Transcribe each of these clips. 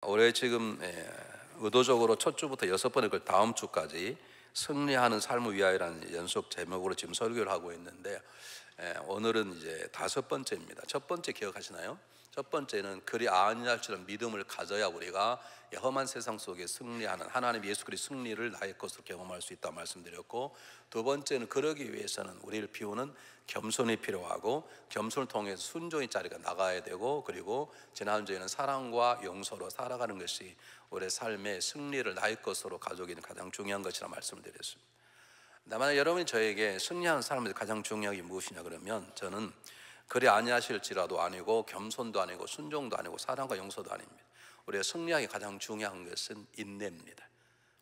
올해 지금 의도적으로 첫 주부터 여섯 번의 그 다음 주까지 승리하는 삶을 위하여라는 연속 제목으로 지금 설교를 하고 있는데, 오늘은 이제 다섯 번째입니다. 첫 번째 기억하시나요? 첫 번째는 그리 아니할처럼 믿음을 가져야 우리가 험한 세상 속에 승리하는 하나님 예수 그리스도의 승리를 나의 것으로 경험할 수 있다고 말씀드렸고, 두 번째는 그러기 위해서는 우리를 비우는 겸손이 필요하고, 겸손을 통해서 순종의 자리가 나가야 되고, 그리고 지난주에는 사랑과 용서로 살아가는 것이 우리의 삶의 승리를 나의 것으로 가져오기는 가장 중요한 것이라 말씀을 드렸습니다. 다만 여러분이 저에게 승리하는 삶에서 가장 중요한 게 무엇이냐 그러면, 저는 그리 아니하실지라도 아니고 겸손도 아니고 순종도 아니고 사랑과 용서도 아닙니다. 우리가 승리하기 가장 중요한 것은 인내입니다.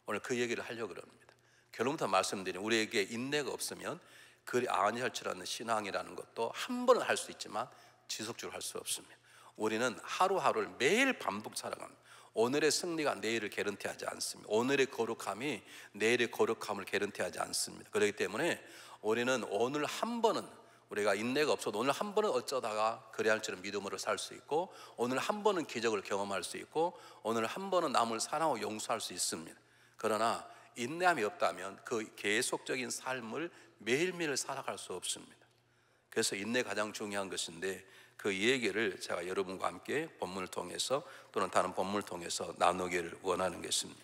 오늘 그 얘기를 하려고 합니다. 결론부터 말씀드리면, 우리에게 인내가 없으면 그리 아니할지라는 신앙이라는 것도 한 번은 할 수 있지만 지속적으로 할 수 없습니다. 우리는 하루하루를 매일 반복 살아갑니다. 오늘의 승리가 내일을 개런티하지 않습니다. 오늘의 거룩함이 내일의 거룩함을 개런티하지 않습니다. 그렇기 때문에 우리는 오늘 한 번은, 우리가 인내가 없어도 오늘 한 번은 어쩌다가 그리할지는 믿음으로 살 수 있고, 오늘 한 번은 기적을 경험할 수 있고, 오늘 한 번은 남을 사랑하고 용서할 수 있습니다. 그러나 인내함이 없다면 그 계속적인 삶을 매일매일 살아갈 수 없습니다. 그래서 인내가 가장 중요한 것인데, 그 얘기를 제가 여러분과 함께 본문을 통해서 또는 다른 본문을 통해서 나누기를 원하는 것입니다.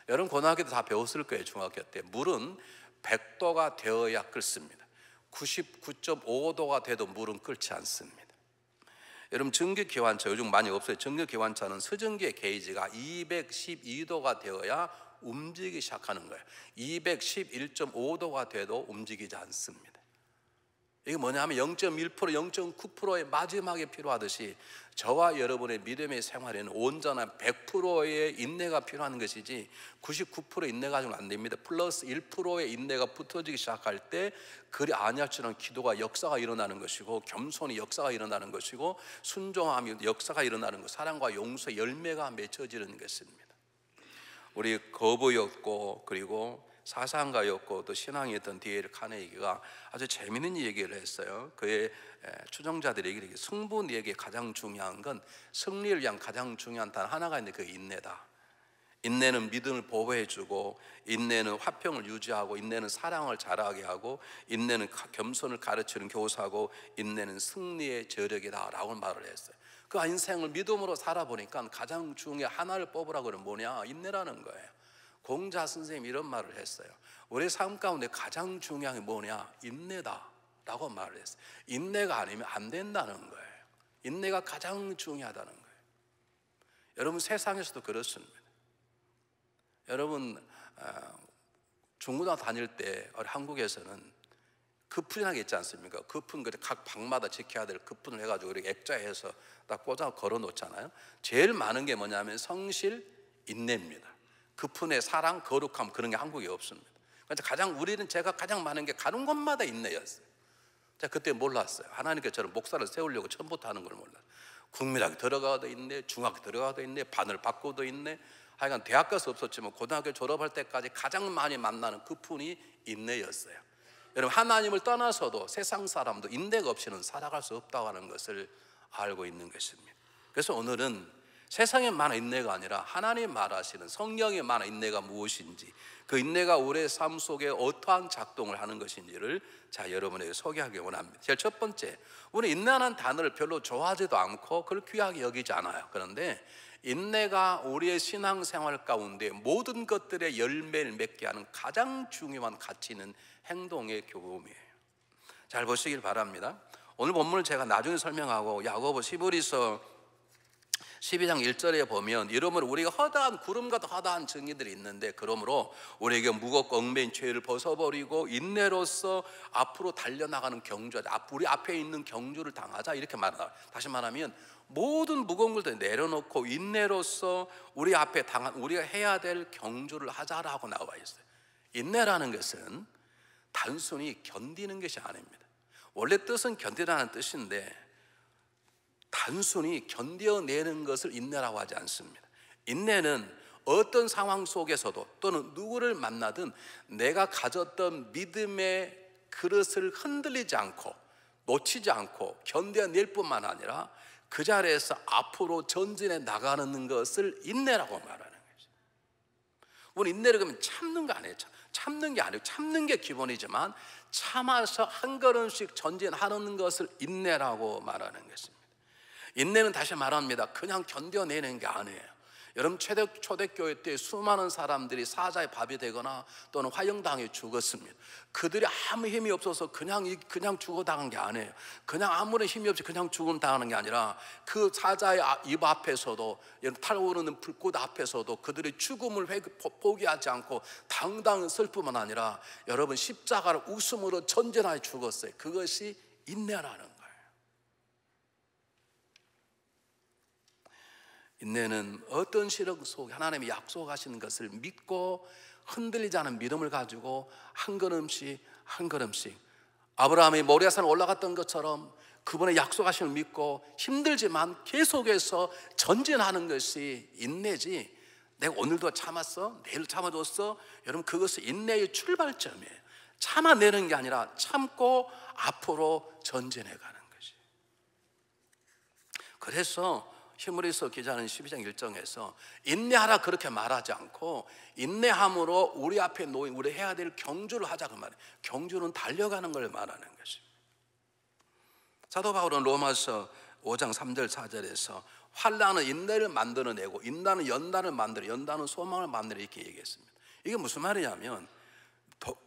여러분 고등학교 때 다 배웠을 거예요. 중학교 때 물은 100도가 되어야 끓습니다. 99.5도가 돼도 물은 끓지 않습니다. 여러분 전기기관차 요즘 많이 없어요. 전기기관차는 수증기의 게이지가 212도가 되어야 움직이기 시작하는 거예요. 211.5도가 돼도 움직이지 않습니다. 이게 뭐냐면 0.1%, 0.9%의 마지막에 필요하듯이 저와 여러분의 믿음의 생활에는 온전한 100%의 인내가 필요한 것이지 99%의 인내 가지고는 안 됩니다. 플러스 1%의 인내가 붙어지기 시작할 때 그리 아니할처럼 기도가 역사가 일어나는 것이고, 겸손이 역사가 일어나는 것이고, 순종함이 역사가 일어나는 것, 사랑과 용서의 열매가 맺혀지는 것입니다. 우리 거부였고 그리고 사상가였고 또 신앙이었던 D.L. 카네기가 아주 재미있는 얘기를 했어요. 그의 추종자들이 얘기를, 승부에게 가장 중요한 건, 승리를 위한 가장 중요한 단 하나가 있는데 그 인내다. 인내는 믿음을 보호해주고, 인내는 화평을 유지하고, 인내는 사랑을 자라게 하고, 인내는 겸손을 가르치는 교사고, 인내는 승리의 저력이다 라고 말을 했어요. 그 인생을 믿음으로 살아보니까 가장 중요한 하나를 뽑으라고 하면 뭐냐? 인내라는 거예요. 공자 선생님이 이런 말을 했어요. 우리 삶 가운데 가장 중요한 게 뭐냐? 인내다 라고 말을 했어요. 인내가 아니면 안 된다는 거예요. 인내가 가장 중요하다는 거예요. 여러분 세상에서도 그렇습니다. 여러분 중고등학교 다닐 때 한국에서는 급훈이라는 게 있지 않습니까? 급훈, 각 방마다 지켜야 될 급훈을 해가지고 이렇게 액자해서 딱 꽂아 걸어 놓잖아요. 제일 많은 게 뭐냐면 성실, 인내입니다. 급훈의 사랑, 거룩함, 그런 게 한국에 없습니다. 그러니까 제가 가장 많은 게 가는 곳마다 인내였어요. 제가 그때 몰랐어요. 하나님께서 저를 목사를 세우려고 처음부터 하는 걸 몰랐어요. 국민학교 들어가도 있네, 중학교 들어가도 있네, 반을 바꾸도 있네. 하여간 대학 가서 없었지만 고등학교 졸업할 때까지 가장 많이 만나는 급훈이 인내였어요. 여러분 하나님을 떠나서도 세상 사람도 인내가 없이는 살아갈 수 없다고 하는 것을 알고 있는 것입니다. 그래서 오늘은 세상에 많은 인내가 아니라 하나님 말하시는 성령에 많은 인내가 무엇인지, 그 인내가 우리의 삶 속에 어떠한 작동을 하는 것인지를 여러분에게 소개하기 원합니다. 제일 첫 번째, 우리 인내라는 단어를 별로 좋아하지도 않고 그걸 귀하게 여기지 않아요. 그런데 인내가 우리의 신앙생활 가운데 모든 것들의 열매를 맺게 하는 가장 중요한 가치 있는 행동의 교훈이에요. 잘 보시길 바랍니다. 오늘 본문을 제가 나중에 설명하고, 야고보 시브리서 12장 1절에 보면, 이러므로 우리가 허다한 구름과 허다한 증인들이 있는데, 그러므로 우리에게 무겁고 얽매인 죄를 벗어버리고 인내로서 앞으로 달려나가는 경주하자. 우리 앞에 있는 경주를 당하자, 이렇게 말하다. 다시 말하면 모든 무거운 것들 내려놓고 인내로서 우리 앞에 우리가 해야 될 경주를 하자라고 나와 있어요. 인내라는 것은 단순히 견디는 것이 아닙니다. 원래 뜻은 견디라는 뜻인데, 단순히 견뎌내는 것을 인내라고 하지 않습니다. 인내는 어떤 상황 속에서도 또는 누구를 만나든 내가 가졌던 믿음의 그릇을 흔들리지 않고 놓치지 않고 견뎌낼 뿐만 아니라 그 자리에서 앞으로 전진해 나가는 것을 인내라고 말하는 거죠. 우리 인내를 그러면 참는 거 아니에요. 참는 게 아니고, 참는 게 기본이지만 참아서 한 걸음씩 전진하는 것을 인내라고 말하는 것입니다. 인내는 다시 말합니다, 그냥 견뎌내는 게 아니에요. 여러분, 초대교회 때 수많은 사람들이 사자의 밥이 되거나 또는 화형당해 죽었습니다. 그들이 아무 힘이 없어서 그냥 죽어당한 게 아니에요. 그냥 아무런 힘이 없이 그냥 죽음 당하는 게 아니라 그 사자의 입 앞에서도, 타오르는 불꽃 앞에서도 그들의 죽음을 포기하지 않고 당당한 슬픔은 아니라 여러분, 십자가를 웃음으로 전진하여 죽었어요. 그것이 인내라는 거예요. 인내는 어떤 시련 속에 하나님이 약속하시는 것을 믿고 흔들리지 않은 믿음을 가지고 한 걸음씩 한 걸음씩, 아브라함이 모리아산에 올라갔던 것처럼 그분의 약속하심을 믿고 힘들지만 계속해서 전진하는 것이 인내지, 내가 오늘도 참았어, 내일 참아줬어, 여러분, 그것은 인내의 출발점이에요. 참아내는 게 아니라 참고 앞으로 전진해 가는 것이. 그래서 히브리서 기자는 12장 1절에서 인내하라 그렇게 말하지 않고 인내함으로 우리 앞에 놓인 우리 해야 될 경주를 하자고 말해요. 경주는 달려가는 걸 말하는 것입니다. 사도 바울은 로마서 5장 3절 4절에서 환난은 인내를 만들어내고 인내는 연단을 만들어, 연단은 소망을 만들어, 이렇게 얘기했습니다. 이게 무슨 말이냐면,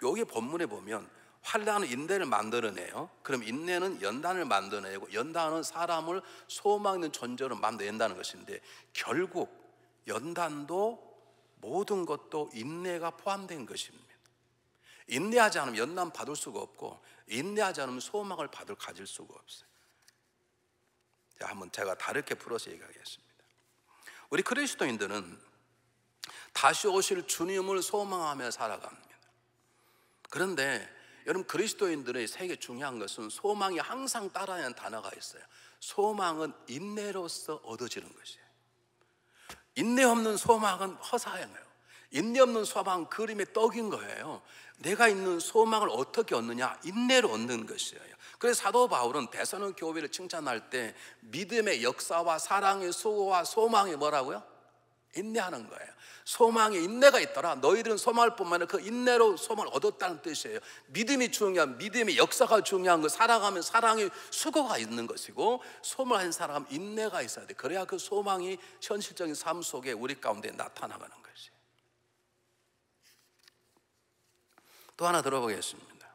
여기 본문에 보면 환난은 인내를 만들어내요. 그럼 인내는 연단을 만들어내고, 연단은 사람을 소망 있는 존재로 만들어낸다는 것인데, 결국 연단도 모든 것도 인내가 포함된 것입니다. 인내하지 않으면 연단 받을 수가 없고, 인내하지 않으면 소망을 가질 수가 없어요. 자, 한번 제가 다르게 풀어서 얘기하겠습니다. 우리 그리스도인들은 다시 오실 주님을 소망하며 살아갑니다. 그런데 여러분, 그리스도인들의 세계 중요한 것은 소망이 항상 따라야 하는 단어가 있어요. 소망은 인내로서 얻어지는 것이에요. 인내 없는 소망은 허사예요. 인내 없는 소망은 그림의 떡인 거예요. 내가 있는 소망을 어떻게 얻느냐? 인내로 얻는 것이에요. 그래서 사도 바울은 데살로니가 교회를 칭찬할 때 믿음의 역사와 사랑의 수고와 소망이 뭐라고요? 인내하는 거예요. 소망에 인내가 있더라. 너희들은 소망할 뿐만 아니라 그 인내로 소망을 얻었다는 뜻이에요. 믿음이 중요한, 믿음의 역사가 중요한 거, 살아가면 사랑의 수고가 있는 것이고, 소망한 사람은 인내가 있어야 돼. 그래야 그 소망이 현실적인 삶 속에 우리 가운데 나타나가는 것이에요. 또 하나 들어보겠습니다.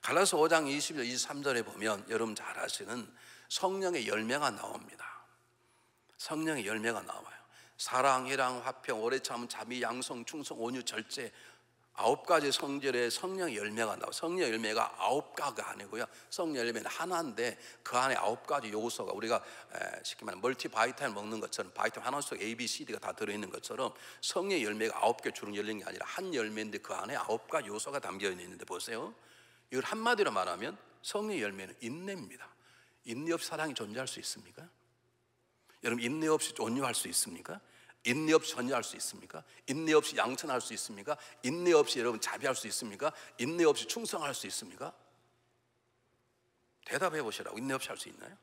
갈라서 5장 20절 23절에 보면 여러분 잘 아시는 성령의 열매가 나옵니다. 성령의 열매가 나와요. 사랑, 희랑, 화평, 오래 참음, 자비, 양성, 충성, 온유, 절제, 9가지 성질의 성령의 열매가 나와요. 성령의 열매가 9가지가 아니고요, 성령의 열매는 하나인데 그 안에 9가지 요소가, 우리가 쉽게 말하면 멀티바이타민 먹는 것처럼 바이타민 하나 속에 A, B, C, D가 다 들어있는 것처럼 성령의 열매가 9개 주로 열린 게 아니라 한 열매인데 그 안에 9가지 요소가 담겨 있는데, 보세요. 이걸 한마디로 말하면 성령의 열매는 인내입니다. 인내 없이 사랑이 존재할 수 있습니까? 여러분, 인내 없이 온유할 수 있습니까? 인내 없이 전유할 수 있습니까? 인내 없이 양천할 수 있습니까? 인내 없이 여러분 자비할 수 있습니까? 인내 없이 충성할 수 있습니까? 대답해 보시라고. 인내 없이 할 수 있나요?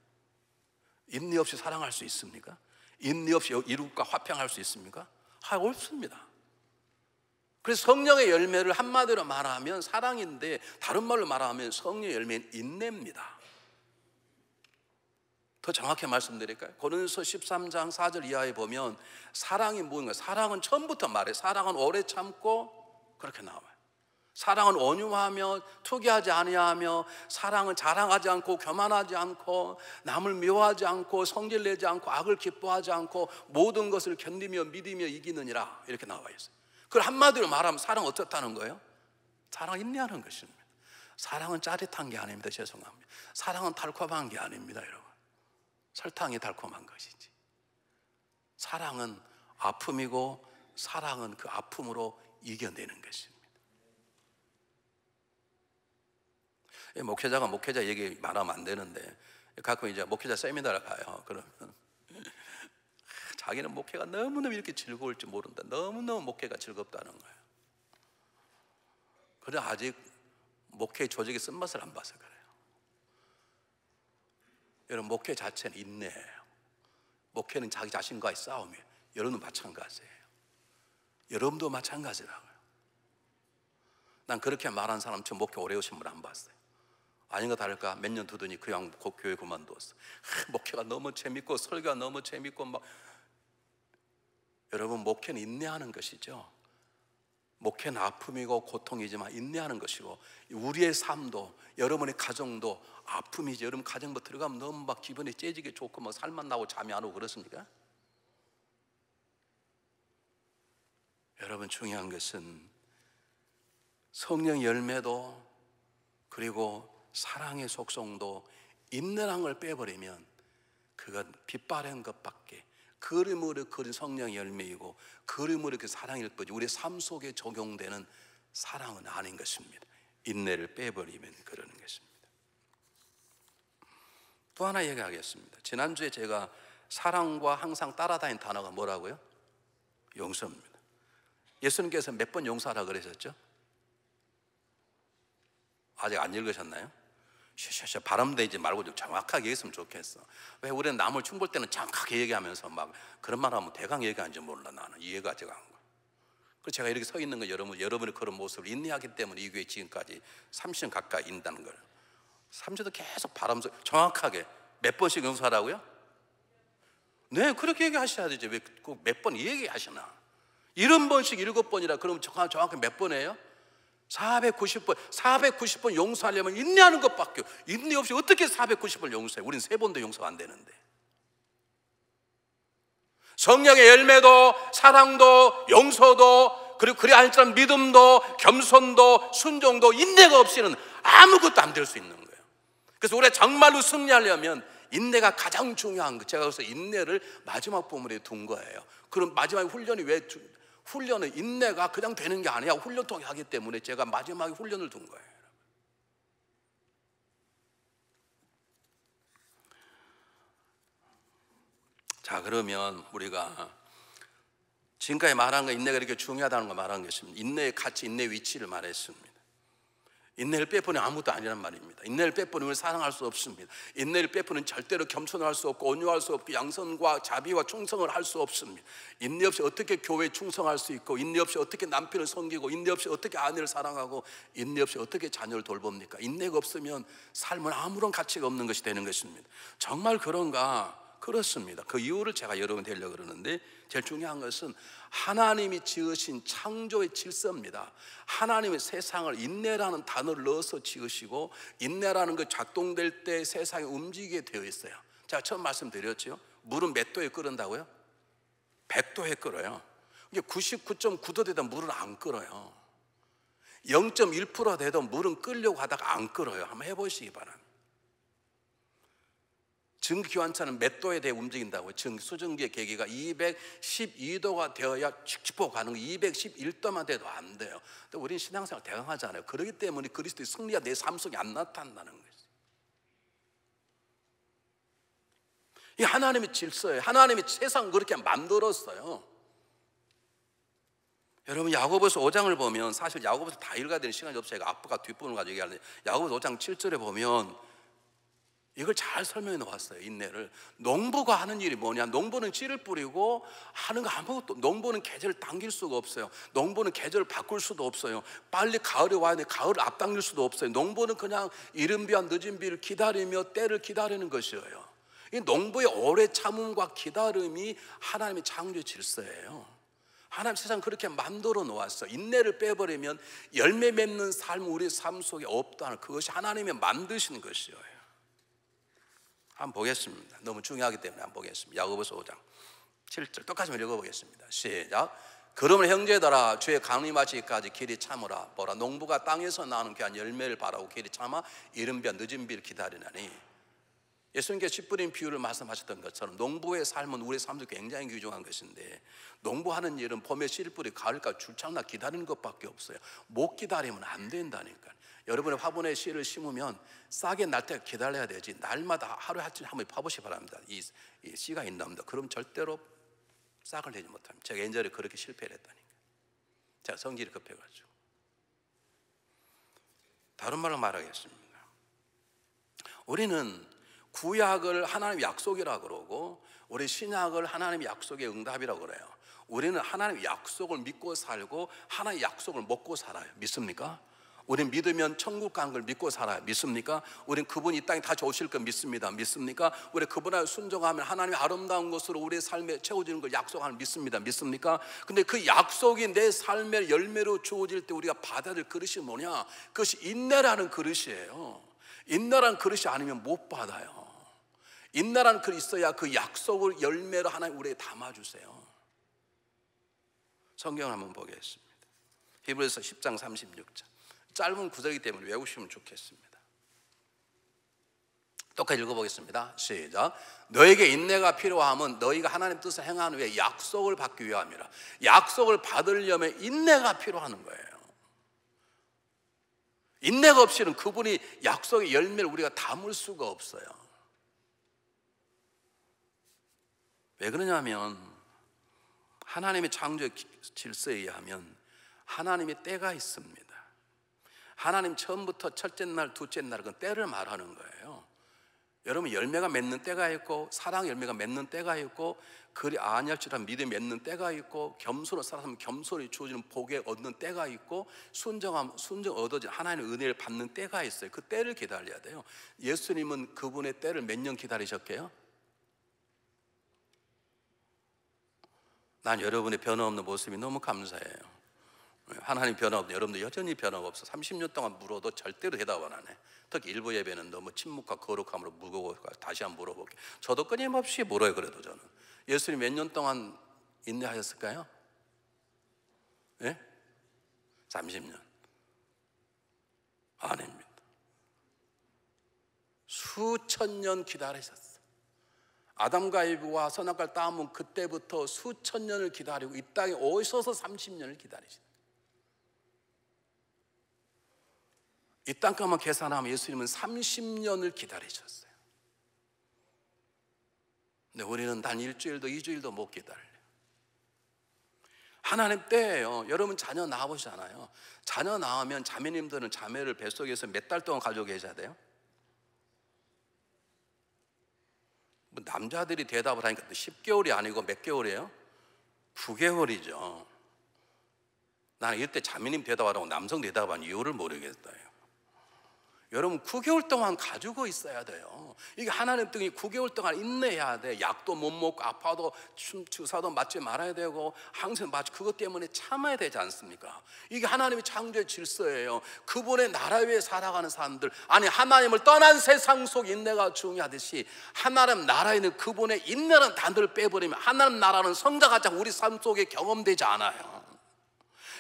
인내 없이 사랑할 수 있습니까? 인내 없이 이웃과 화평할 수 있습니까? 없습니다. 그래서 성령의 열매를 한마디로 말하면 사랑인데, 다른 말로 말하면 성령의 열매는 인내입니다. 더 정확히 말씀드릴까요? 고린도서 13장 4절 이하에 보면 사랑이 뭔가, 사랑은 처음부터 말해요. 사랑은 오래 참고, 그렇게 나와요. 사랑은 온유하며 투기하지 아니하며, 사랑은 자랑하지 않고 교만하지 않고 남을 미워하지 않고 성질내지 않고 악을 기뻐하지 않고 모든 것을 견디며 믿으며 이기느니라, 이렇게 나와 있어요. 그걸 한마디로 말하면 사랑은 어떻다는 거예요? 사랑은 인내하는 것입니다. 사랑은 짜릿한 게 아닙니다. 죄송합니다. 사랑은 달콤한 게 아닙니다, 여러분. 설탕이 달콤한 것이지. 사랑은 아픔이고, 사랑은 그 아픔으로 이겨내는 것입니다. 목회자가 목회자 얘기 말하면 안 되는데, 가끔 이제 목회자 세미나를 가요. 그러면 자기는 목회가 너무너무 이렇게 즐거울지 모른다. 너무너무 목회가 즐겁다는 거예요. 그래, 아직 목회 조직의 쓴맛을 안 봐서 그래요. 여러분, 목회 자체는 인내예요. 목회는 자기 자신과의 싸움이에요. 여러분도 마찬가지예요. 여러분도 마찬가지라고요. 난 그렇게 말한 사람 저 목회 오래 오신 분 안 봤어요. 아닌가 다를까 몇 년 두더니 그 양 교회 그만두었어. 목회가 너무 재밌고 설교가 너무 재밌고 막. 여러분, 목회는 인내하는 것이죠. 목회는 아픔이고 고통이지만 인내하는 것이고, 우리의 삶도 여러분의 가정도 아픔이지. 여러분 가정 뭐 들어가면 너무 막 기분이 째지게 좋고 뭐 살만 나고 잠이 안 오고 그렇습니까? 여러분, 중요한 것은 성령 열매도 그리고 사랑의 속성도 인내라는 걸 빼버리면 그건 빛바랜 것밖에, 그림으로 그린 성령의 열매이고 그림으로 그 사랑일 뿐이지 우리 삶 속에 적용되는 사랑은 아닌 것입니다. 인내를 빼버리면 그러는 것입니다. 또 하나 얘기하겠습니다. 지난주에 제가 사랑과 항상 따라다니는 단어가 뭐라고요? 용서입니다. 예수님께서 몇 번 용서하라 그러셨죠? 아직 안 읽으셨나요? 샤샤샤 바람대지 말고 좀 정확하게 얘기했으면 좋겠어. 왜 우리는 남을 충볼 때는 정확하게 얘기하면서 막 그런 말 하면 대강 얘기하는지 몰라. 나는 이해가 안 가. 그래서 제가 이렇게 서 있는 거 여러분의 그런 모습을 인내하기 때문에 이 교회 지금까지 30년 가까이 있다는 거예요. 30년도 계속 바람서 정확하게 몇 번씩 용서하라고요? 네, 그렇게 얘기하셔야 되지. 왜 몇 번 얘기하시나? 70번씩 7번이라 그러면 정확히 몇 번이에요? 490번. 490번 용서하려면 인내하는 것밖에. 인내 없이 어떻게 490번 용서해? 우린 3번도 용서가 안 되는데. 성령의 열매도 사랑도 용서도 그리고 그리 할지라도 믿음도 겸손도 순종도 인내가 없이는 아무것도 안 될 수 있는 거예요. 그래서 우리가 정말로 승리하려면 인내가 가장 중요한 거. 제가 그래서 인내를 마지막 부분에 둔 거예요. 그럼 마지막 훈련이 훈련은 인내가 그냥 되는 게 아니야. 훈련 통해 하기 때문에 제가 마지막에 훈련을 둔 거예요. 자, 그러면 우리가 지금까지 말한 거, 인내가 이렇게 중요하다는 거 말한 것입니다. 인내의 가치, 인내의 위치를 말했습니다. 인내를 빼버리면 아무것도 아니란 말입니다. 인내를 빼버리면 사랑할 수 없습니다. 인내를 빼버리면 절대로 겸손할 수 없고 온유할 수 없고 양선과 자비와 충성을 할 수 없습니다. 인내 없이 어떻게 교회에 충성할 수 있고, 인내 없이 어떻게 남편을 섬기고, 인내 없이 어떻게 아내를 사랑하고, 인내 없이 어떻게 자녀를 돌봅니까? 인내가 없으면 삶은 아무런 가치가 없는 것이 되는 것입니다. 정말 그런가? 그렇습니다. 그 이유를 제가 여러분께 하려고 그러는데, 제일 중요한 것은 하나님이 지으신 창조의 질서입니다. 하나님의 세상을 인내라는 단어를 넣어서 지으시고, 인내라는 그 작동될 때 세상이 움직이게 되어 있어요. 제가 처음 말씀드렸죠. 물은 몇 도에 끓는다고요? 100도에 끓어요. 이게 99.9도 되다 물은 안 끓어요. 0.1% 돼도 물은 끓려고 하다가 안 끓어요. 한번 해보시기 바랍니다. 증기기관차는 몇 도에 대해 움직인다고요? 수증기의 계기가 212도가 되어야 칙칙포 가는 거, 211도만 돼도 안 돼요. 근데 우리는 신앙생활 대강하잖아요. 그렇기 때문에 그리스도의 승리가 내 삶 속에 안 나타난다는 거예요. 이 하나님의 질서예요. 하나님이 세상을 그렇게 만들었어요. 여러분, 야고보서 5장을 보면, 사실 야고보서 다 읽어야 되는 시간이 없어요. 앞부가 뒷부분을 가지고 얘기하는데, 야고보서 5장 7절에 보면 이걸 잘 설명해 놓았어요. 인내를. 농부가 하는 일이 뭐냐? 농부는 씨를 뿌리고 하는 거 아무것도. 농부는 계절을 당길 수가 없어요. 농부는 계절을 바꿀 수도 없어요. 빨리 가을이 와야 돼. 가을을 앞당길 수도 없어요. 농부는 그냥 이른 비와 늦은 비를 기다리며 때를 기다리는 것이에요. 이 농부의 오래 참음과 기다림이 하나님의 창조 질서예요. 하나님 세상 그렇게 만들어 놓았어. 인내를 빼버리면 열매 맺는 삶, 우리 삶 속에 없다는, 그것이 하나님이 만드신 것이에요. 한번 보겠습니다. 너무 중요하기 때문에 한번 보겠습니다. 야고보서 5장 7절 똑같이 읽어보겠습니다. 시작. 그러면 형제들아, 주의 강림하시기까지 길이 참으라. 보라, 농부가 땅에서 나는 귀한 열매를 바라고 길이 참아 이른 비와 늦은 비를 기다리나니. 예수님께서 씨 뿌린 비유를 말씀하셨던 것처럼 농부의 삶은 우리의 삶도 굉장히 귀중한 것인데, 농부하는 일은 봄에 씨를 뿌리 가을까지 줄창나 기다리는 것밖에 없어요. 못 기다리면 안 된다니까. 여러분의 화분에 씨를 심으면 싹이 날 때까지 기다려야 되지, 날마다 하루에 한번 파보시기 바랍니다. 이 씨가 있답니다. 그럼 절대로 싹을 내지 못합니다. 제가 예전에 그렇게 실패를 했다니까. 제가 성질이 급해가지고. 다른 말로 말하겠습니다. 우리는 구약을 하나님의 약속이라 그러고 우리 신약을 하나님의 약속의 응답이라고 그래요. 우리는 하나님의 약속을 믿고 살고 하나님의 약속을 먹고 살아요. 믿습니까? 우린 믿으면 천국 가는 걸 믿고 살아요. 믿습니까? 우린 그분이 이 땅에 다시 오실 걸 믿습니다. 믿습니까? 우리 그분을 순종하면 하나님의 아름다운 것으로 우리의 삶에 채워지는 걸 약속하는 믿습니다. 믿습니까? 근데 그 약속이 내 삶의 열매로 주어질 때 우리가 받아들 그릇이 뭐냐? 그것이 인내라는 그릇이에요. 인내라는 그릇이 아니면 못 받아요. 인내라는 그릇이 있어야 그 약속을 열매로 하나님 우리에게 담아주세요. 성경을 한번 보겠습니다. 히브리서 10장 36절. 짧은 구절이기 때문에 외우시면 좋겠습니다. 똑같이 읽어보겠습니다. 시작. 너에게 인내가 필요함은 너희가 하나님 뜻을 행하는 후에 약속을 받기 위함이라. 약속을 받으려면 인내가 필요한 거예요. 인내가 없이는 그분이 약속의 열매를 우리가 담을 수가 없어요. 왜 그러냐면 하나님의 창조 질서에 의하면 하나님의 때가 있습니다. 하나님 처음부터 첫째 날, 둘째 날 그건 때를 말하는 거예요. 여러분 열매가 맺는 때가 있고 사랑 열매가 맺는 때가 있고 그리 아니할지라도 믿음이 맺는 때가 있고 겸손을 살아가면 겸손이 주어지는 복에 얻는 때가 있고 순정 얻어진 하나님의 은혜를 받는 때가 있어요. 그 때를 기다려야 돼요. 예수님은 그분의 때를 몇 년 기다리셨게요? 난 여러분의 변함없는 모습이 너무 감사해요. 하나님 변함없는 여러분도 여전히 변화가 없어. 30년 동안 물어도 절대로 대답 안 하네. 특히 일부 예배는 너무 침묵과 거룩함으로 무거워. 다시 한번 물어볼게. 저도 끊임없이 물어요. 그래도 저는 예수님 몇 년 동안 인내하셨을까요? 예? 30년 아닙니다. 수천 년 기다리셨어요. 아담과 이브와 선악과를 따먹은 그때부터 수천 년을 기다리고 이 땅에 오셔서 30년을 기다리셨어요. 이 땅값만 계산하면 예수님은 30년을 기다리셨어요. 근데 우리는 단 일주일도 2주일도 못 기다려요. 하나님 때예요. 여러분 자녀 낳아보시잖아요. 자녀 낳으면 자매님들은 자매를 뱃속에서 몇 달 동안 가지고 계셔야 돼요? 뭐 남자들이 대답을 하니까 10개월이 아니고 몇 개월이에요? 9개월이죠. 나는 이때 자매님 대답하라고 남성 대답한 이유를 모르겠어요. 여러분 9개월 동안 가지고 있어야 돼요. 이게 하나님 뜻이 9개월 동안 인내해야 돼. 약도 못 먹고 아파도 주사도 맞지 말아야 되고 항상 맞지 그것 때문에 참아야 되지 않습니까? 이게 하나님의 창조의 질서예요. 그분의 나라 위에 살아가는 사람들, 아니 하나님을 떠난 세상 속 인내가 중요하듯이 하나님 나라에는 그분의 인내라는 단어를 빼버리면 하나님 나라는 성장하지 않고 우리 삶 속에 경험되지 않아요.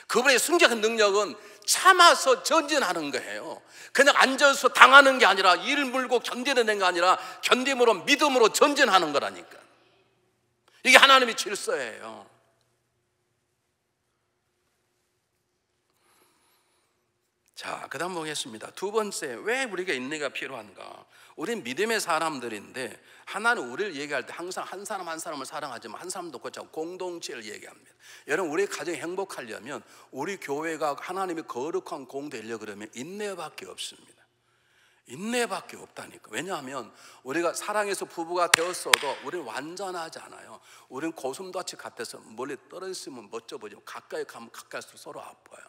그분의 승적인 능력은 참아서 전진하는 거예요. 그냥 앉아서 당하는 게 아니라 이를 물고 견디는 게 아니라 견딤으로 믿음으로 전진하는 거라니까. 이게 하나님의 질서예요. 자, 그 다음 보겠습니다. 두 번째, 왜 우리가 인내가 필요한가? 우린 믿음의 사람들인데 하나는 우리를 얘기할 때 항상 한 사람 한 사람을 사랑하지만 한 사람도 그렇지 않고 공동체를 얘기합니다. 여러분 우리 가정이 행복하려면 우리 교회가 하나님의 거룩한 공 되려고 그러면 인내밖에 없습니다. 인내밖에 없다니까. 왜냐하면 우리가 사랑해서 부부가 되었어도 우리는 완전하지 않아요. 우리는 고슴도치 같아서 멀리 떨어져 있으면 멋져 보이지만 가까이 가면 가까이서 서로 아파요.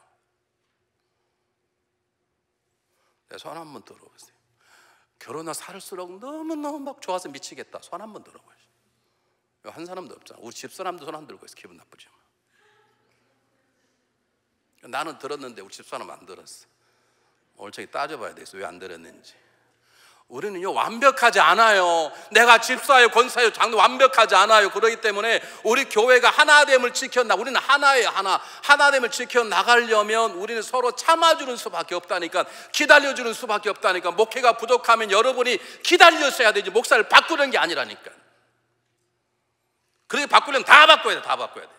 손 한번 들어보세요. 결혼하 살수록 너무너무 막 좋아서 미치겠다. 손 한번 들어보세요. 한 사람도 없잖아. 우리 집사람도 손 안 들고 있어. 기분 나쁘지 마. 나는 들었는데 우리 집사람 안 들었어. 오늘 저기 따져봐야 되겠어. 왜 안 들었는지. 우리는요 완벽하지 않아요. 내가 집사요 권사요 장로 완벽하지 않아요. 그렇기 때문에 우리 교회가 하나됨을 지켜나 우리는 하나예요. 하나됨을 지켜나가려면 우리는 서로 참아주는 수밖에 없다니까. 기다려주는 수밖에 없다니까. 목회가 부족하면 여러분이 기다려서야 되지 목사를 바꾸는 게 아니라니까. 그렇게 바꾸려면 다 바꿔야 돼. 다 바꿔야 돼.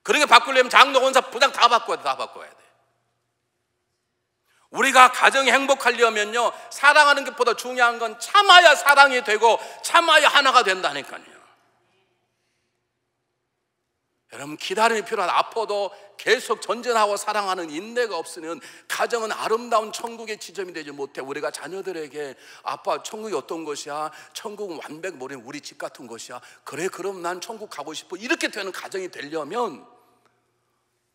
그렇게 바꾸려면 장로 권사 부장 다 바꿔야 돼. 다 바꿔야 돼. 우리가 가정이 행복하려면요 사랑하는 것보다 중요한 건 참아야 사랑이 되고 참아야 하나가 된다니까요. 여러분, 기다림이 필요하다. 아파도 계속 전진하고 사랑하는 인내가 없으면 가정은 아름다운 천국의 지점이 되지 못해. 우리가 자녀들에게 아빠 천국이 어떤 것이야? 천국은 완벽 모르는 우리 집 같은 것이야. 그래, 그럼 난 천국 가고 싶어. 이렇게 되는 가정이 되려면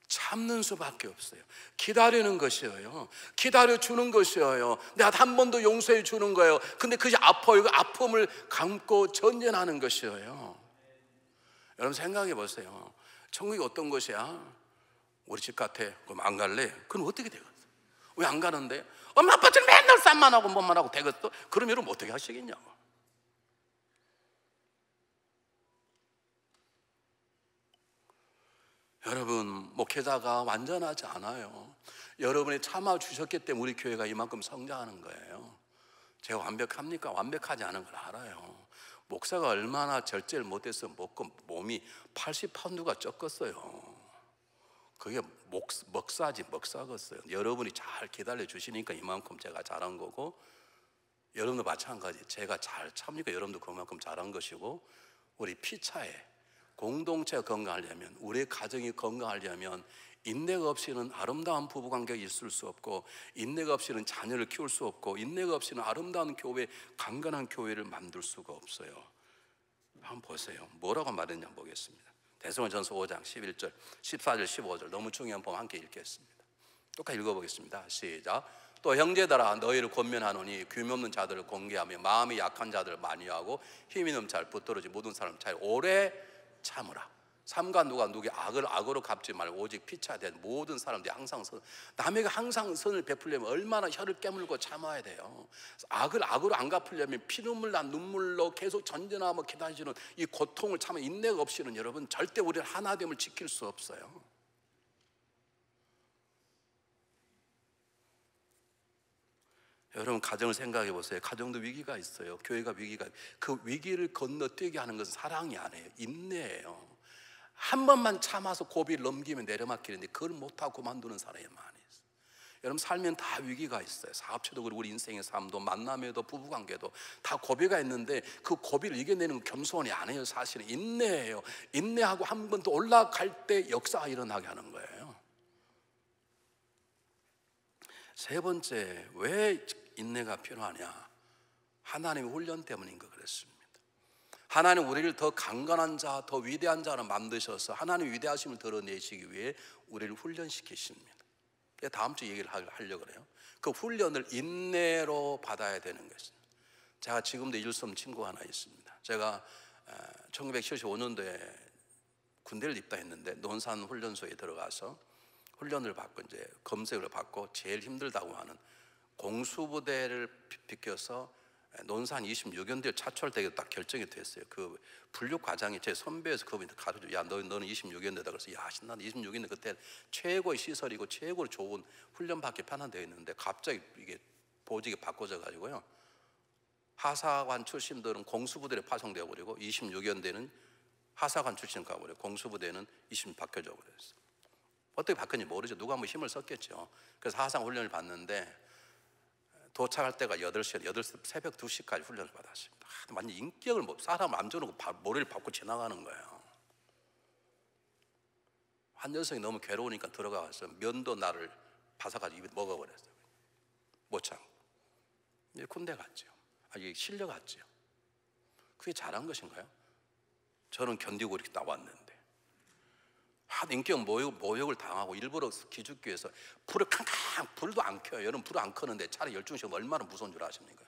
참는 수밖에 없어요. 기다리는 것이에요. 기다려주는 것이에요. 내가 한 번 더 용서해 주는 거예요. 근데 그게 아파요. 그 아픔을 감고 전진하는 것이에요. 여러분, 생각해 보세요. 천국이 어떤 것이야? 우리 집 같아. 그럼 안 갈래? 그럼 어떻게 되겠어? 왜 안 가는데? 엄마 아빠처럼 맨날 쌈만 하고 뭐만 하고 되겠어? 그럼 여러분 어떻게 하시겠냐고. 여러분, 목회자가 완전하지 않아요. 여러분이 참아주셨기 때문에 우리 교회가 이만큼 성장하는 거예요. 제가 완벽합니까? 완벽하지 않은 걸 알아요. 목사가 얼마나 절제를 못해서 몸이 80파운드가 쪘겠어요. 그게 먹사지 먹사겠어요. 여러분이 잘 기다려 주시니까 이만큼 제가 잘한 거고, 여러분도 마찬가지. 제가 잘 참으니까 여러분도 그만큼 잘한 것이고, 우리 피차에 공동체가 건강하려면, 우리 가정이 건강하려면 인내가 없이는 아름다운 부부관계가 있을 수 없고, 인내가 없이는 자녀를 키울 수 없고, 인내가 없이는 아름다운 교회, 강건한 교회를 만들 수가 없어요. 한번 보세요. 뭐라고 말했냐 보겠습니다. 데살로니가전서 5장 11절, 14절, 15절 너무 중요한 부분 함께 읽겠습니다. 똑같이 읽어보겠습니다. 시작. 또 형제들아, 너희를 권면하노니 규명없는 자들을 공개하며 마음이 약한 자들을 만유하고 힘 있는 자를 붙들어지 모든 사람 잘 오래 참으라. 삼가 누가 누구의 악을 악으로 갚지 말고 오직 피차된 모든 사람들이 항상 남에게 항상 선을 베풀려면 얼마나 혀를 깨물고 참아야 돼요. 악을 악으로 안 갚으려면 피눈물 난 눈물로 계속 전진하며 기다리는 이 고통을 참아 인내가 없이는 여러분 절대 우리는 하나됨을 지킬 수 없어요. 여러분, 가정을 생각해 보세요. 가정도 위기가 있어요. 교회가 위기가, 그 위기를 건너뛰게 하는 것은 사랑이 아니에요. 인내예요. 한 번만 참아서 고비를 넘기면 내려막히는데 그걸 못하고 그만두는 사람이 많이 있어요. 여러분, 살면 다 위기가 있어요. 사업체도 그리고 우리 인생의 삶도 만남에도 부부관계도 다 고비가 있는데 그 고비를 이겨내는 건 겸손이 아니에요. 사실은 인내예요. 인내하고 한 번 더 올라갈 때 역사가 일어나게 하는 거예요. 세 번째, 왜 인내가 필요하냐? 하나님의 훈련 때문인 것 그랬습니다. 하나님 우리를 더 강건한 자, 더 위대한 자로 만드셔서 하나님의 위대하심을 드러내시기 위해 우리를 훈련시키십니다. 다음 주 얘기를 하려고 그래요. 그 훈련을 인내로 받아야 되는 것입니다. 제가 지금도 잊을 수 없는 친구가 하나 있습니다. 제가 1975년도에 군대를 입다했는데 논산 훈련소에 들어가서 훈련을 받고 이제 검색을 받고 제일 힘들다고 하는 공수부대를 비껴서 논산 26연대 차출되게 딱 결정이 됐어요. 그 분류 과장이 제 선배에서 그분이 가르쳐, 야 너는 26연대다. 그래서 야 신나는 26연대 그때 최고의 시설이고 최고로 좋은 훈련받기 편한 데 있는데 갑자기 이게 보직이 바꿔져 가지고요. 하사관 출신들은 공수부대에 파송되어 버리고 26연대는 하사관 출신 가버려. 공수부대는 20 바뀌어져 버렸어요. 어떻게 바뀌었는지 모르죠. 누가 뭐 힘을 썼겠죠. 그래서 하상 훈련을 받는데 도착할 때가 8시, 새벽 2시까지 훈련을 받았습니다. 완전 인격을 사람 안 주는 거 머리를 밟고 지나가는 거예요. 한 녀석이 너무 괴로우니까 들어가서 면도 나를 바사가지고 입에 먹어버렸어요. 못 참고. 이제 군대 갔죠. 이게 실려갔죠. 그게 잘한 것인가요? 저는 견디고 이렇게 나왔는데 인격 모욕을 당하고 일부러 기죽기 위해서 불을 불도 안 켜요. 여러분, 불을 안 켜는데 차라리 열중시험 얼마나 무서운 줄 아십니까?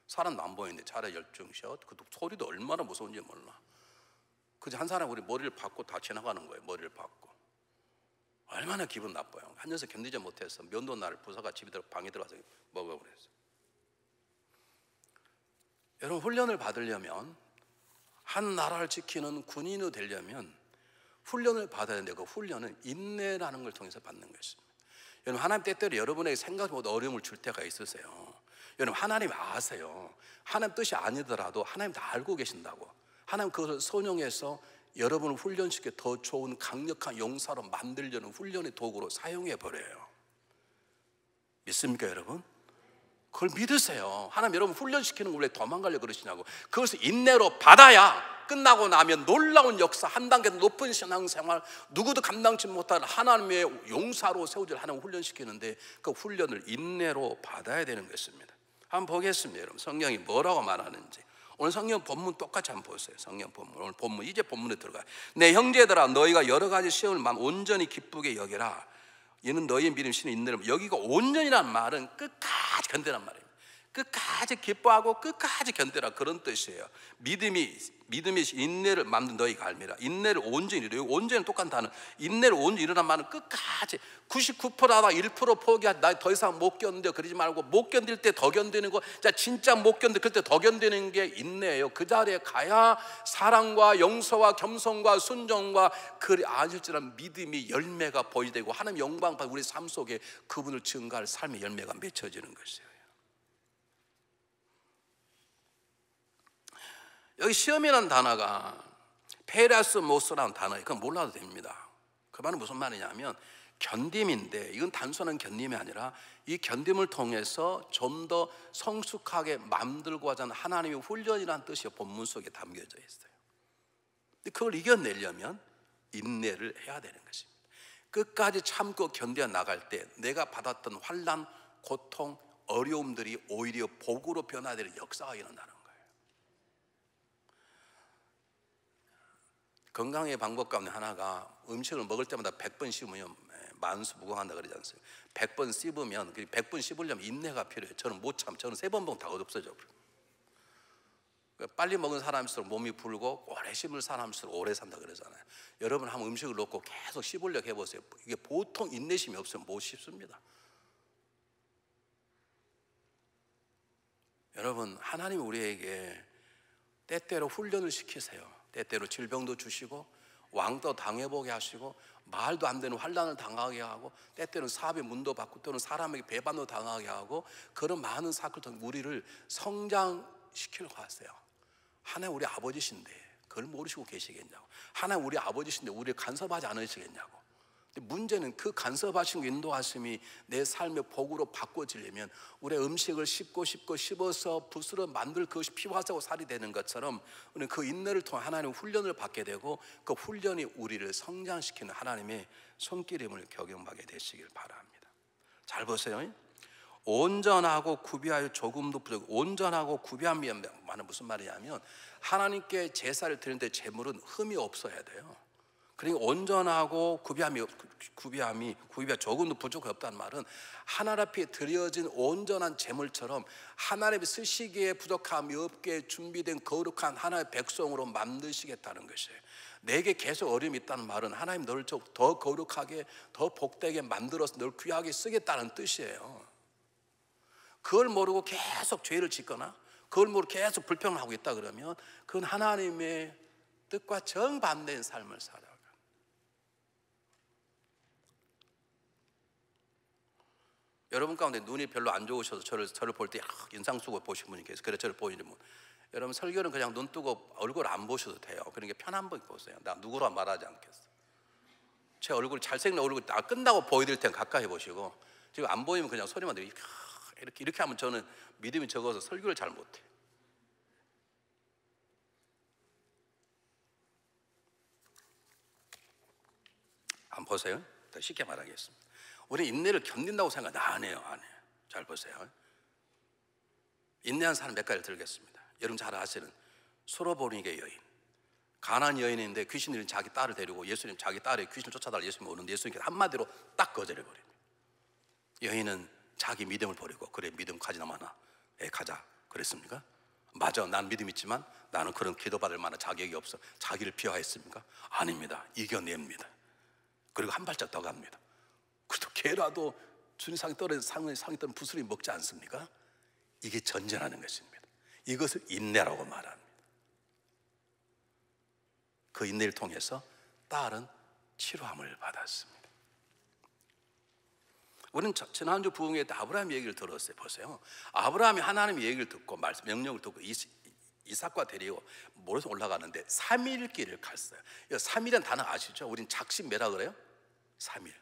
사람도 안 보이는데 차라리 열중시험 그 소리도 얼마나 무서운지 몰라. 그저 한 사람 우리 머리를 박고 다 지나가는 거예요. 머리를 박고 얼마나 기분 나빠요. 한 녀석 견디지 못해서 면도 날을 부사가 집에 방에 들어가서 먹어버렸어요. 여러분, 훈련을 받으려면 한 나라를 지키는 군인이 되려면 훈련을 받아야 되는데 그 훈련은 인내라는 걸 통해서 받는 것입니다. 여러분, 하나님 때때로 여러분에게 생각지 못한 어려움을 줄 때가 있으세요. 여러분, 하나님 아세요. 하나님 뜻이 아니더라도 하나님 다 알고 계신다고. 하나님 그것을 선용해서 여러분을 훈련시켜 더 좋은 강력한 용사로 만들려는 훈련의 도구로 사용해 버려요. 믿습니까 여러분? 그걸 믿으세요. 하나님 여러분 훈련시키는 걸 왜 도망가려고 그러시냐고. 그것을 인내로 받아야 끝나고 나면 놀라운 역사, 한 단계 높은 신앙생활, 누구도 감당치 못할 하나님의 용사로 세워질 하나님 훈련시키는데 그 훈련을 인내로 받아야 되는 것입니다. 한번 보겠습니다. 여러분 성경이 뭐라고 말하는지. 오늘 성경 본문 똑같이 한번 보세요. 성경 본문, 오늘 본문, 이제 본문에 들어가요. 내 형제들아 너희가 여러 가지 시험을 마음 온전히 기쁘게 여기라. 이는 너희의 믿음 신의 인내를. 여기가 온전이라는 말은 끝까지 견디란 말이에요. 끝까지 기뻐하고 끝까지 견디라, 그런 뜻이에요. 믿음이 인내를 만든 너희가 알미라. 인내를 온전히 이루라. 온전히 똑같은 단어. 인내를 온전히 이루란 말은 끝까지 99%하다 1% 포기하지. 나 더 이상 못 견뎌 그러지 말고, 못 견딜 때 더 견디는 거, 자 진짜 못 견딜 때 더 견디는 게 인내예요. 그 자리에 가야 사랑과 용서와 겸손과 순종과 그 아실지란 믿음이 열매가 보이되고 하나님 영광 받고 우리 삶 속에 그분을 증거할 삶의 열매가 맺혀지는 것이에요. 여기 시험이라는 단어가 페라스모스라는 단어예요. 그건 몰라도 됩니다. 그 말은 무슨 말이냐면 견딤인데, 이건 단순한 견딤이 아니라 이 견딤을 통해서 좀 더 성숙하게 만들고 하자는 하나님의 훈련이라는 뜻이 본문 속에 담겨져 있어요. 그걸 이겨내려면 인내를 해야 되는 것입니다. 끝까지 참고 견뎌 나갈 때 내가 받았던 환난, 고통, 어려움들이 오히려 복으로 변화되는 역사가 일어나는 거예요. 건강의 방법 가운데 하나가 음식을 먹을 때마다 100번 씹으면 만수무강한다 그러지 않습니까? 100번 씹으면, 100번 씹으려면 인내가 필요해요. 저는 못 참, 저는 3번 먹으면 다 없어져 버려요. 빨리 먹은 사람일수록 몸이 불고 오래 씹을 사람일수록 오래 산다 그러잖아요. 여러분 한번 음식을 놓고 계속 씹으려고 해보세요. 이게 보통 인내심이 없으면 못 씹습니다. 여러분 하나님이 우리에게 때때로 훈련을 시키세요. 때때로 질병도 주시고 왕도 당해보게 하시고 말도 안 되는 환난을 당하게 하고 때때로는 사업의 문도 받고 또는 사람에게 배반도 당하게 하고 그런 많은 사건을 통해 우리를 성장시키려고 하세요. 하나님 우리 아버지신데 그걸 모르시고 계시겠냐고. 하나님 우리 아버지신데 우리를 간섭하지 않으시겠냐고. 근데 문제는 그 간섭하신 인도하심이 내 삶의 복으로 바꿔지려면 우리의 음식을 씹어서 붓으로 만들 그것이 피와 살고 살이 되는 것처럼 우리는 그 인내를 통해 하나님의 훈련을 받게 되고 그 훈련이 우리를 성장시키는 하나님의 손길임을 경험하게 되시길 바랍니다. 잘 보세요. 온전하고 구비하여 조금도 부족. 온전하고 구비함이 무슨 말이냐면 하나님께 제사를 드리는데 제물은 흠이 없어야 돼요. 그러니까 온전하고 구비함이 조금도 부족이 없다는 말은 하나님 앞에 드려진 온전한 제물처럼 하나님의 쓰시기에 부족함이 없게 준비된 거룩한 하나님의 백성으로 만드시겠다는 것이에요. 내게 계속 어려움이 있다는 말은 하나님 너를 더 거룩하게 더 복되게 만들어서 너를 귀하게 쓰겠다는 뜻이에요. 그걸 모르고 계속 죄를 짓거나 그걸 모르고 계속 불평을 하고 있다 그러면 그건 하나님의 뜻과 정반대인 삶을 살아요. 여러분 가운데 눈이 별로 안 좋으셔서 저를 볼 때 인상 쓰고 보신 분이 계세요. 그래 저를 보이는 분. 여러분 설교는 그냥 눈 뜨고 얼굴 안 보셔도 돼요. 그러니까 편 한 번 보세요. 나 누구로 말하지 않겠어. 제 얼굴 잘생긴 얼굴 다 끝나고 보여드릴 땐 가까이 보시고 지금 안 보이면 그냥 소리만 들리고 이렇게 하면 저는 믿음이 적어서 설교를 잘 못해. 한번 보세요. 더 쉽게 말하겠습니다. 우리 인내를 견딘다고 생각 안 해요. 잘 보세요. 인내한 사람 몇 가지를 들겠습니다. 여러분 잘 아시는 수로보니게 여인, 가난한 여인인데 귀신들이 자기 딸을 데리고 예수님 자기 딸이 귀신을 쫓아달라 예수님 오는데 예수님께서 한마디로 딱 거절해버립니다. 여인은 자기 믿음을 버리고 그래 믿음 가지나 마나 가자 그랬습니까? 맞아, 난 믿음 있지만 나는 그런 기도받을 만한 자격이 없어. 자기를 비하했습니까? 아닙니다. 이겨냅니다. 그리고 한 발짝 더 갑니다. 그래도 개라도 주님 상이 떨어진 상이 떨어진 부스러기 먹지 않습니까? 이게 전쟁하는 것입니다. 이것을 인내라고 말합니다. 그 인내를 통해서 딸은 치료함을 받았습니다. 우리는 지난주 부흥회 때 아브라함 얘기를 들었어요. 보세요. 아브라함이 하나님의 얘기를 듣고 명령을 듣고 이삭과 데리고 모래에서 올라가는데 3일 길을 갔어요. 3일이라는 단어 아시죠? 우린 작심 뭐라 그래요? 3일.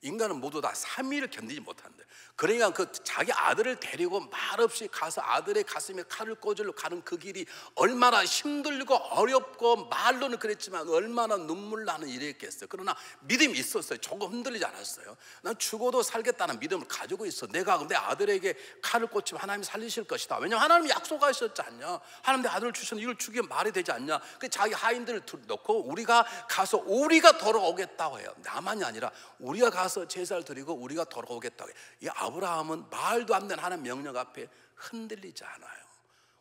인간은 모두 다 3일을 견디지 못한대. 그러니까 그 자기 아들을 데리고 말없이 가서 아들의 가슴에 칼을 꽂으러 가는 그 길이 얼마나 힘들고 어렵고, 말로는 그랬지만 얼마나 눈물 나는 일이었겠어요. 그러나 믿음이 있었어요. 조금 흔들리지 않았어요. 난 죽어도 살겠다는 믿음을 가지고 있어. 내가 내 아들에게 칼을 꽂히면 하나님이 살리실 것이다. 왜냐하면 하나님이 약속하셨지 않냐. 하나님 내 아들을 주셨는데 이걸 죽이면 말이 되지 않냐. 그 자기 하인들을 놓고 우리가 가서 우리가 돌아오겠다고 해요. 나만이 아니라 우리가 가서 제사를 드리고 우리가 돌아오겠다고 해요. 이 아브라함은 말도 안 되는 하나님 명령 앞에 흔들리지 않아요.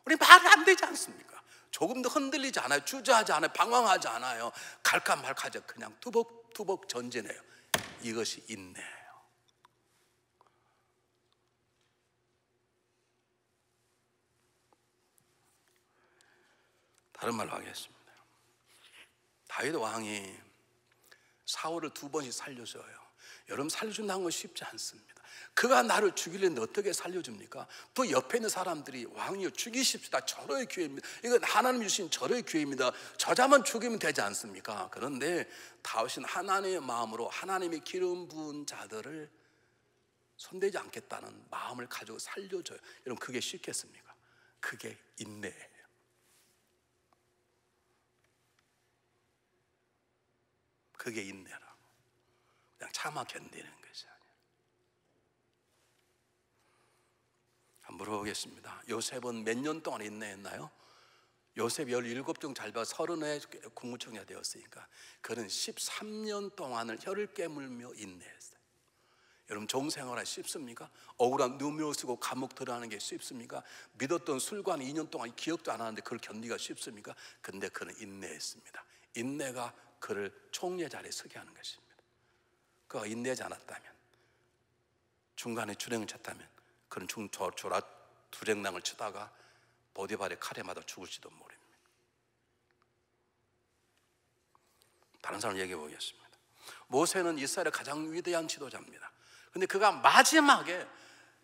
우리 말이 안 되지 않습니까? 조금도 흔들리지 않아요. 주저하지 않아요. 방황하지 않아요. 갈까 말까 하죠. 그냥 투벅투벅 전진해요. 이것이 인내예요. 다른 말로 하겠습니다. 다윗 왕이 사울을 2번씩 살려줘요. 여러분, 살려준다는 건 쉽지 않습니다. 그가 나를 죽이려는데 어떻게 살려줍니까? 또 옆에 있는 사람들이 왕이여 죽이십시다. 절호의 기회입니다. 이건 하나님 주신 절호의 기회입니다. 저자만 죽이면 되지 않습니까? 그런데 다윗은 하나님의 마음으로 하나님의 기름 부은 자들을 손대지 않겠다는 마음을 가지고 살려줘요. 여러분, 그게 쉽겠습니까? 그게 인내예요. 그게 인내라고. 그냥 참아 견디는 것이 아니에요. 한번 물어보겠습니다. 요셉은 몇 년 동안 인내했나요? 요셉 17종 잘 봐 30에 국무총리가 되었으니까 그는 13년 동안을 혀를 깨물며 인내했어요. 여러분, 종생활이 쉽습니까? 억울한 누명 쓰고 감옥 들어가는 게 쉽습니까? 믿었던 술관 2년 동안 기억도 안 하는데 그걸 견디기가 쉽습니까? 근데 그는 인내했습니다. 인내가 그를 총리의 자리에 서게 하는 것입니다. 그가 인내하지 않았다면, 중간에 주랭을 쳤다면 그는 두랭랑을 치다가 보디발의 칼에 맞아 죽을지도 모릅니다. 다른 사람 얘기해 보겠습니다. 모세는 이스라엘의 가장 위대한 지도자입니다. 근데 그가 마지막에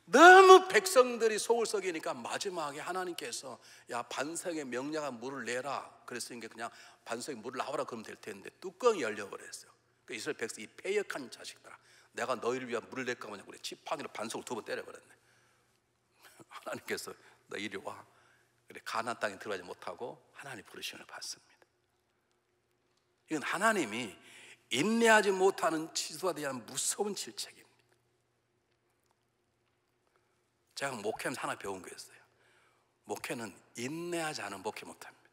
너무 백성들이 속을 썩이니까 마지막에 하나님께서 야, 반석에 명령한 물을 내라 그랬으니까 그냥 반석에 물을 나오라 그러면 될 텐데 뚜껑이 열려버렸어요. 그 이스라엘 백성이 패역한 자식들아, 내가 너희를 위한 물을 낼까 뭐냐 그래 지팡이로 반석을 2번 때려버렸네. 하나님께서 너 이리 와. 그래 가나안 땅에 들어가지 못하고 하나님 부르심을 받습니다. 이건 하나님이 인내하지 못하는 지도자에 대한 무서운 질책입니다. 제가 목회하면서 하나 배운 거 있어요. 목회는 인내하지 않으면 목회 못합니다.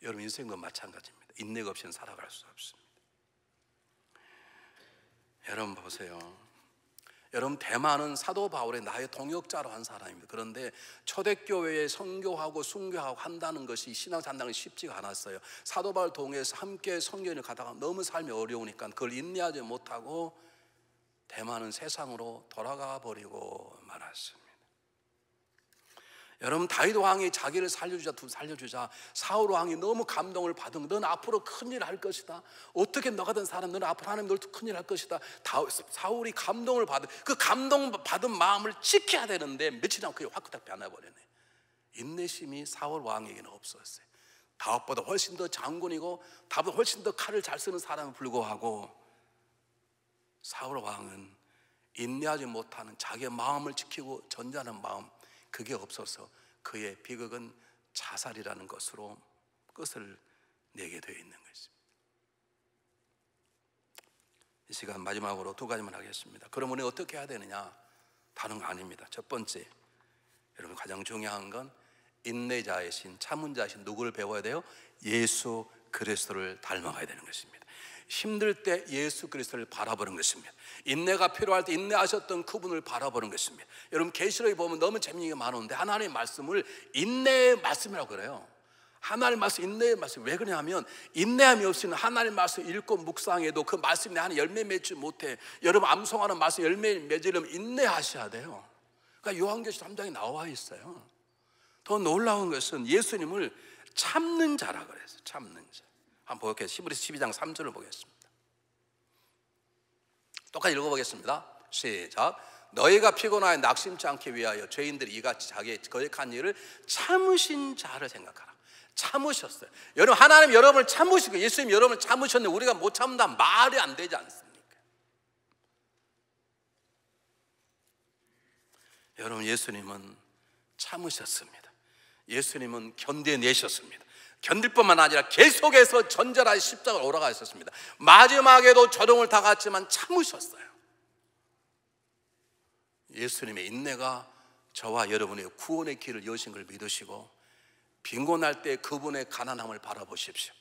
여러분 인생과 마찬가지입니다. 인내가 없이는 살아갈 수 없습니다. 여러분 보세요. 여러분 대만은 사도 바울의 나의 동역자로 한 사람입니다. 그런데 초대교회에 선교하고 순교하고 한다는 것이 신앙산다는 것이 쉽지가 않았어요. 사도 바울 동해에서 함께 선교를 가다가 너무 삶이 어려우니까 그걸 인내하지 못하고 대만은 세상으로 돌아가 버리고 말았습니다. 여러분 다윗 왕이 자기를 살려주자 사울 왕이 너무 감동을 받은, 넌 앞으로 큰일 할 것이다. 어떻게 너 같은 사람, 너는 앞으로 하나님 널 큰일 할 것이다. 사울이 감동을 받은, 그 감동받은 마음을 지켜야 되는데 며칠 안 그게 확 변해버리네. 인내심이 사울 왕에게는 없었어요. 다윗보다 훨씬 더 장군이고 다윗보다 훨씬 더 칼을 잘 쓰는 사람에 불구하고 사울 왕은 인내하지 못하는 자기의 마음을 지키고 전자하는 마음, 그게 없어서 그의 비극은 자살이라는 것으로 끝을 내게 되어 있는 것입니다. 이 시간 마지막으로 2가지만 하겠습니다. 그럼 우리 어떻게 해야 되느냐? 다른 거 아닙니다. 첫 번째, 여러분 가장 중요한 건 인내자이신 참은 자이신 누구를 배워야 돼요? 예수 그리스도를 닮아가야 되는 것입니다. 힘들 때 예수 그리스도를 바라보는 것입니다. 인내가 필요할 때 인내하셨던 그분을 바라보는 것입니다. 여러분 계시록에 보면 너무 재미있는 게 많은데 하나님의 말씀을 인내의 말씀이라고 그래요. 하나님의 말씀, 인내의 말씀. 왜 그러냐면 인내함이 없이는 하나님의 말씀 읽고 묵상해도 그 말씀이 하나 열매 맺지 못해. 여러분 암송하는 말씀 열매 맺으려면 인내하셔야 돼요. 그러니까 요한계시록 3장에 나와 있어요. 더 놀라운 것은 예수님을 참는 자라 그랬어요. 참는 자. 한번 보겠습니다. 히브리서 12장 3절을 보겠습니다. 똑같이 읽어보겠습니다. 시작. 너희가 피곤하여 낙심치 않게 위하여 죄인들이 이같이 자기의 거역한 일을 참으신 자를 생각하라. 참으셨어요. 여러분, 하나님 여러분을 참으시고 예수님 여러분을 참으셨는데 우리가 못 참는다 말이 안 되지 않습니까? 여러분, 예수님은 참으셨습니다. 예수님은 견뎌내셨습니다. 견딜 뿐만 아니라 계속해서 전절하게 십자가를 오라가셨습니다. 마지막에도 조롱을 당했지만 참으셨어요. 예수님의 인내가 저와 여러분의 구원의 길을 여신 걸 믿으시고, 빈곤할 때 그분의 가난함을 바라보십시오.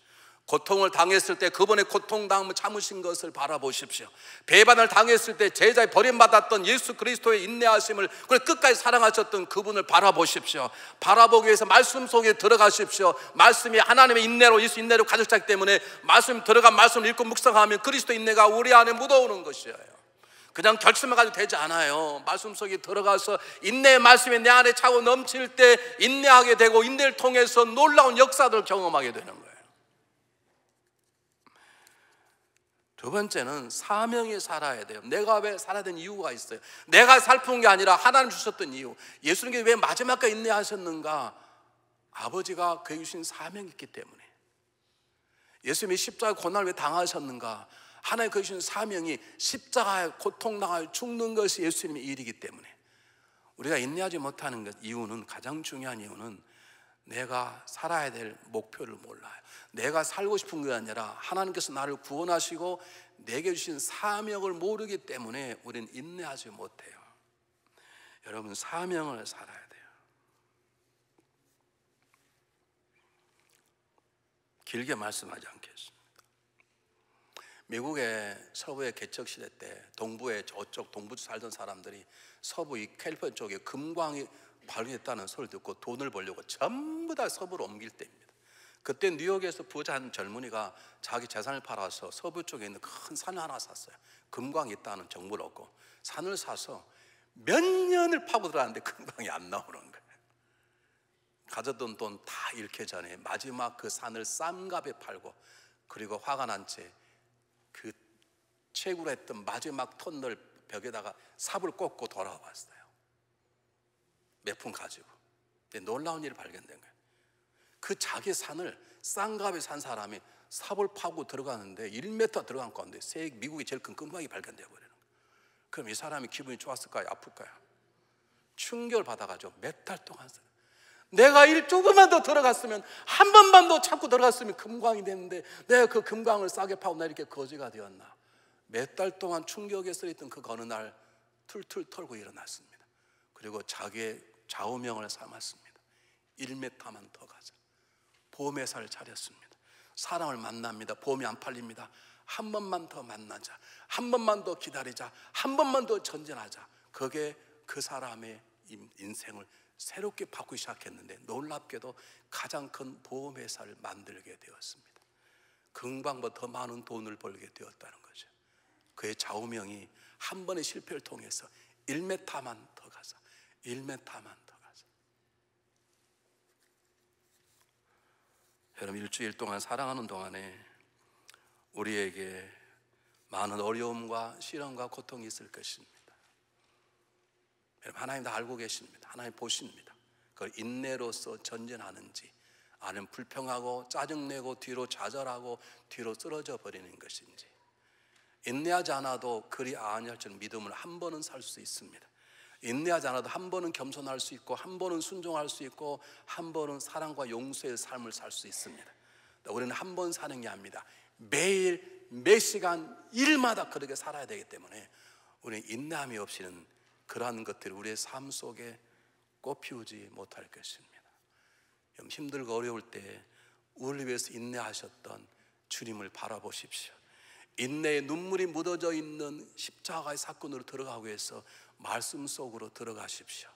고통을 당했을 때 그분의 고통당함을 참으신 것을 바라보십시오. 배반을 당했을 때 제자의 버림받았던 예수 그리스도의 인내하심을, 그걸 끝까지 사랑하셨던 그분을 바라보십시오. 바라보기 위해서 말씀 속에 들어가십시오. 말씀이 하나님의 인내로, 예수 인내로 가득 차기 때문에 말씀 들어간 말씀을 읽고 묵상하면 그리스도 인내가 우리 안에 묻어오는 것이에요. 그냥 결심만 가지고 되지 않아요. 말씀 속에 들어가서 인내의 말씀이 내 안에 차고 넘칠 때 인내하게 되고, 인내를 통해서 놀라운 역사들을 경험하게 되는 거예요. 두 번째는 사명에 살아야 돼요. 내가 왜 살아야 되는 이유가 있어요. 내가 살픈 게 아니라 하나님 주셨던 이유. 예수님께서 왜 마지막까지 인내하셨는가? 아버지가 그에게 주신 사명이 있기 때문에. 예수님이 십자가 고난을 왜 당하셨는가? 하나님 그에게 주신 사명이 십자가에 고통당할 죽는 것이 예수님의 일이기 때문에. 우리가 인내하지 못하는 것, 이유는, 가장 중요한 이유는 내가 살아야 될 목표를 몰라요. 내가 살고 싶은 게 아니라 하나님께서 나를 구원하시고 내게 주신 사명을 모르기 때문에 우리는 인내하지 못해요. 여러분, 사명을 살아야 돼요. 길게 말씀하지 않겠습니다. 미국의 서부의 개척시대 때 동부의 저쪽 동부주 살던 사람들이 서부 이 캘리포니아 쪽에 금광이 발견했다는 소리를 듣고 돈을 벌려고 전부 다 서부로 옮길 때입니다. 그때 뉴욕에서 부자 한 젊은이가 자기 재산을 팔아서 서부 쪽에 있는 큰 산을 하나 샀어요. 금광이 있다는 정보를 얻고 산을 사서 몇 년을 파고 들어갔는데 금광이 안 나오는 거예요. 가져던 돈 다 잃기 전에 마지막 그 산을 싼 값에 팔고, 그리고 화가 난 채 그 채굴 했던 마지막 터널 벽에다가 삽을 꽂고 돌아왔어요. 몇 푼 가지고. 근데 놀라운 일이 발견된 거예요. 그 자기 산을 싼 값에 산 사람이 삽을 파고 들어가는데 1m 들어간 가운데 미국이 제일 큰 금광이 발견되어 버리는 거예요. 그럼 이 사람이 기분이 좋았을까요? 아플까요? 충격을 받아가지고 몇 달 동안 내가 조금만 더 들어갔으면, 한 번만 더 참고 들어갔으면 금광이 됐는데 내가 그 금광을 싸게 파고 나 이렇게 거지가 되었나. 몇 달 동안 충격에 쓰였던 그 어느 날 툴툴 털고 일어났습니다. 그리고 자기의 좌우명을 삼았습니다. 1m만 더 가자. 보험회사를 차렸습니다. 사람을 만납니다. 보험이 안 팔립니다. 한 번만 더 만나자. 한 번만 더 기다리자. 한 번만 더 전진하자. 그게 그 사람의 인생을 새롭게 바꾸기 시작했는데, 놀랍게도 가장 큰 보험회사를 만들게 되었습니다. 금방보다 더 많은 돈을 벌게 되었다는 거죠. 그의 좌우명이 한 번의 실패를 통해서 1m만 더 가자. 1m만 더 가자. 여러분, 일주일 동안 사랑하는 동안에 우리에게 많은 어려움과 시련과 고통이 있을 것입니다. 여러분, 하나님 다 알고 계십니다. 하나님 보십니다. 그걸 인내로서 전진하는지, 아니면 불평하고 짜증내고 뒤로 좌절하고 뒤로 쓰러져 버리는 것인지. 인내하지 않아도 그리 아니할 줄 믿음을 한 번은 살 수 있습니다. 인내하지 않아도 한 번은 겸손할 수 있고, 한 번은 순종할 수 있고, 한 번은 사랑과 용서의 삶을 살 수 있습니다. 우리는 한 번 사는 게 아닙니다. 매일 매 시간 일마다 그렇게 살아야 되기 때문에 우리는 인내함이 없이는 그러한 것들이 우리의 삶 속에 꽃피우지 못할 것입니다. 힘들고 어려울 때 우리를 위해서 인내하셨던 주님을 바라보십시오. 인내의 눈물이 묻어져 있는 십자가의 사건으로 들어가기 위해서 말씀 속으로 들어가십시오.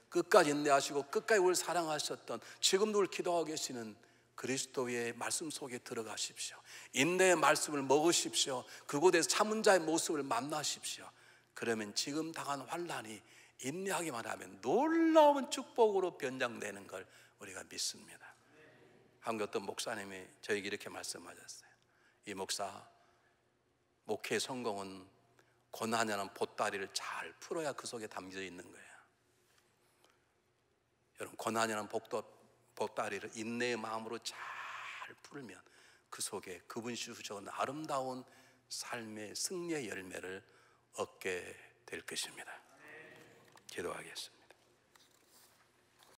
끝까지 인내하시고 끝까지 우리를 사랑하셨던, 지금도 우리를 기도하고 계시는 그리스도의 말씀 속에 들어가십시오. 인내의 말씀을 먹으십시오. 그곳에서 참은 자의 모습을 만나십시오. 그러면 지금 당한 환난이 인내하기만 하면 놀라운 축복으로 변장되는 걸 우리가 믿습니다. 한국 어떤 목사님이 저에게 이렇게 말씀하셨어요. 이 목사, 목회의 성공은 고난이라는 보따리를 잘 풀어야 그 속에 담겨져 있는 거예요. 여러분, 고난이라는 보따리를 인내의 마음으로 잘 풀면 그 속에 그분이 주셔온 아름다운 삶의 승리의 열매를 얻게 될 것입니다. 기도하겠습니다.